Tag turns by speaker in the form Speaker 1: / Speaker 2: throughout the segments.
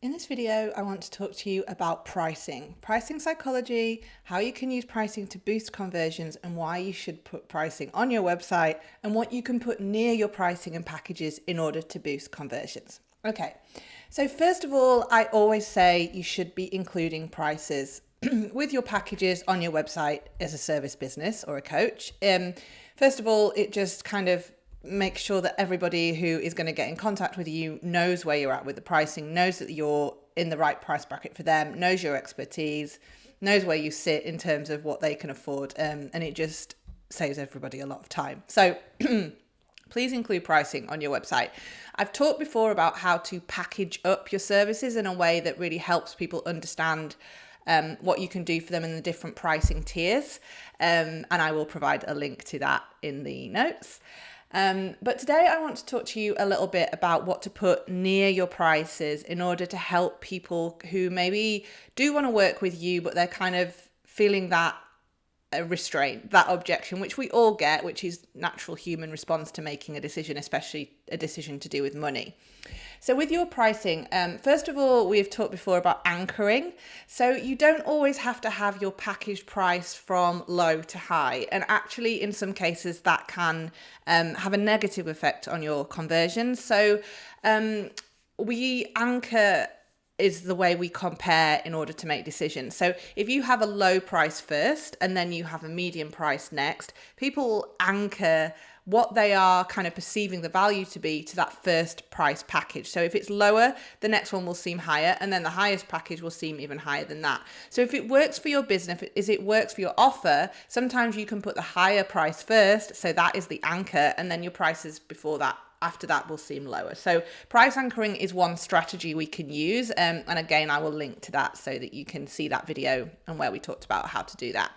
Speaker 1: In this video, I want to talk to you about pricing psychology, how you can use pricing to boost conversions and why you should put pricing on your website and what you can put near your pricing and packages in order to boost conversions. Okay, so first of all, I always say you should be including prices with your packages on your website as a service business or a coach. First of all, it just kind of make sure that everybody who is going to get in contact with you knows where you're at with the pricing, knows that you're in the right price bracket for them, knows your expertise, knows where you sit in terms of what they can afford, and it just saves everybody a lot of time. So please include pricing on your website. I've talked before about how to package up your services in a way that really helps people understand what you can do for them in the different pricing tiers, and I will provide a link to that in the notes. But today I want to talk to you a little bit about what to put near your prices in order to help people who maybe do want to work with you, but they're kind of feeling that restraint, that objection, which we all get, which is natural human response to making a decision, especially a decision to do with money. So with your pricing, first of all, we've talked before about anchoring. So you don't always have to have your package price from low to high. And actually, in some cases, that can have a negative effect on your conversions. So we anchor is the way we compare in order to make decisions. So if you have a low price first and then you have a medium price next, people will anchor what they are kind of perceiving the value to be to that first price package. So if it's lower, the next one will seem higher, and then the highest package will seem even higher than that. So if it works for your business, if it works for your offer, sometimes you can put the higher price first, so that is the anchor, and then your prices after that will seem lower. So price anchoring is one strategy we can use. And again, I will link to that so that you can see that video and where we talked about how to do that.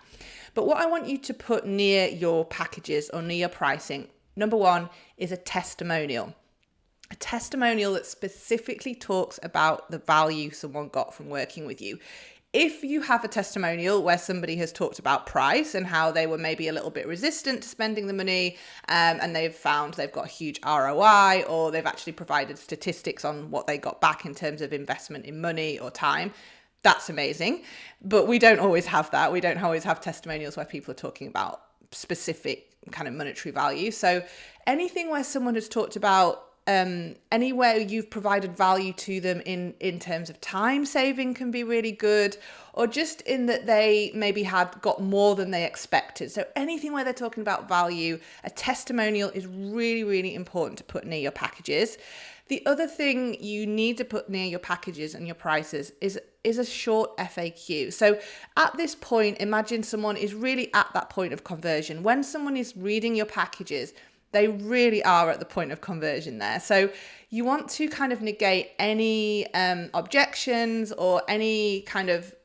Speaker 1: But what I want you to put near your packages or near your pricing, number one, is a testimonial. A testimonial that specifically talks about the value someone got from working with you. If you have a testimonial where somebody has talked about price and how they were maybe a little bit resistant to spending the money, and they've found they've got a huge ROI, or they've actually provided statistics on what they got back in terms of investment in money or time, that's amazing. But we don't always have that. We don't always have testimonials where people are talking about specific kind of monetary value. So anything where someone has talked about anywhere you've provided value to them in terms of time saving can be really good, or just in that they maybe had got more than they expected. So anything where they're talking about value, a testimonial is really, really important to put near your packages. The other thing you need to put near your packages and your prices is a short FAQ. So at this point, imagine someone is really at that point of conversion. When someone is reading your packages, they really are at the point of conversion there. So you want to kind of negate any objections or any kind of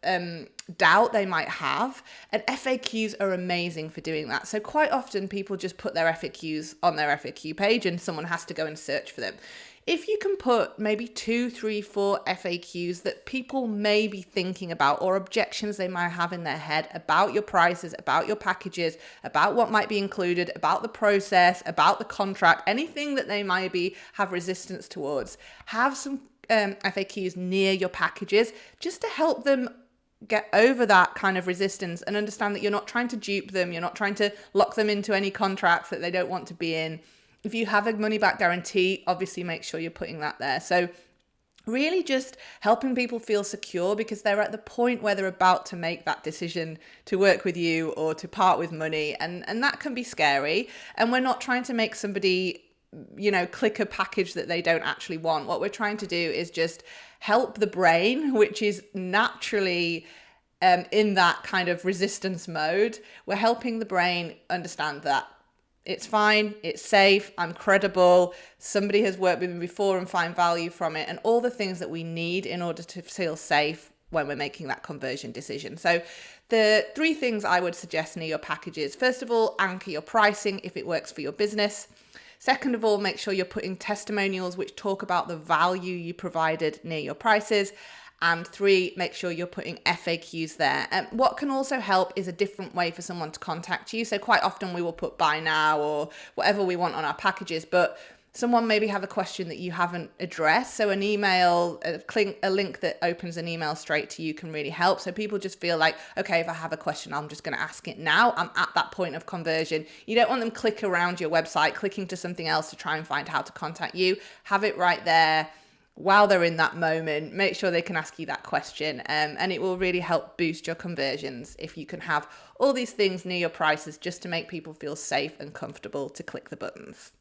Speaker 1: doubt they might have. And FAQs are amazing for doing that. So quite often people just put their FAQs on their FAQ page and someone has to go and search for them. If you can put maybe 2, 3, 4 FAQs that people may be thinking about, or objections they might have in their head about your prices, about your packages, about what might be included, about the process, about the contract, anything that they might have resistance towards, have some FAQs near your packages just to help them get over that kind of resistance and understand that you're not trying to dupe them, you're not trying to lock them into any contracts that they don't want to be in. If you have a money back guarantee, obviously make sure you're putting that there. So really just helping people feel secure because they're at the point where they're about to make that decision to work with you or to part with money. And that can be scary. And we're not trying to make somebody, click a package that they don't actually want. What we're trying to do is just help the brain, which is naturally in that kind of resistance mode. We're helping the brain understand that it's fine, it's safe, I'm credible, somebody has worked with me before and find value from it, and all the things that we need in order to feel safe when we're making that conversion decision. So the 3 things I would suggest near your packages: first of all, anchor your pricing if it works for your business. Second of all, make sure you're putting testimonials which talk about the value you provided near your prices. And 3, make sure you're putting FAQs there. And what can also help is a different way for someone to contact you. So quite often we will put buy now or whatever we want on our packages, but someone maybe have a question that you haven't addressed. So an email, a link that opens an email straight to you can really help. So people just feel like, okay, if I have a question, I'm just going to ask it now. I'm at that point of conversion. You don't want them click around your website, clicking to something else to try and find how to contact you. Have it right there while they're in that moment. Make sure they can ask you that question, and it will really help boost your conversions if you can have all these things near your prices just to make people feel safe and comfortable to click the buttons.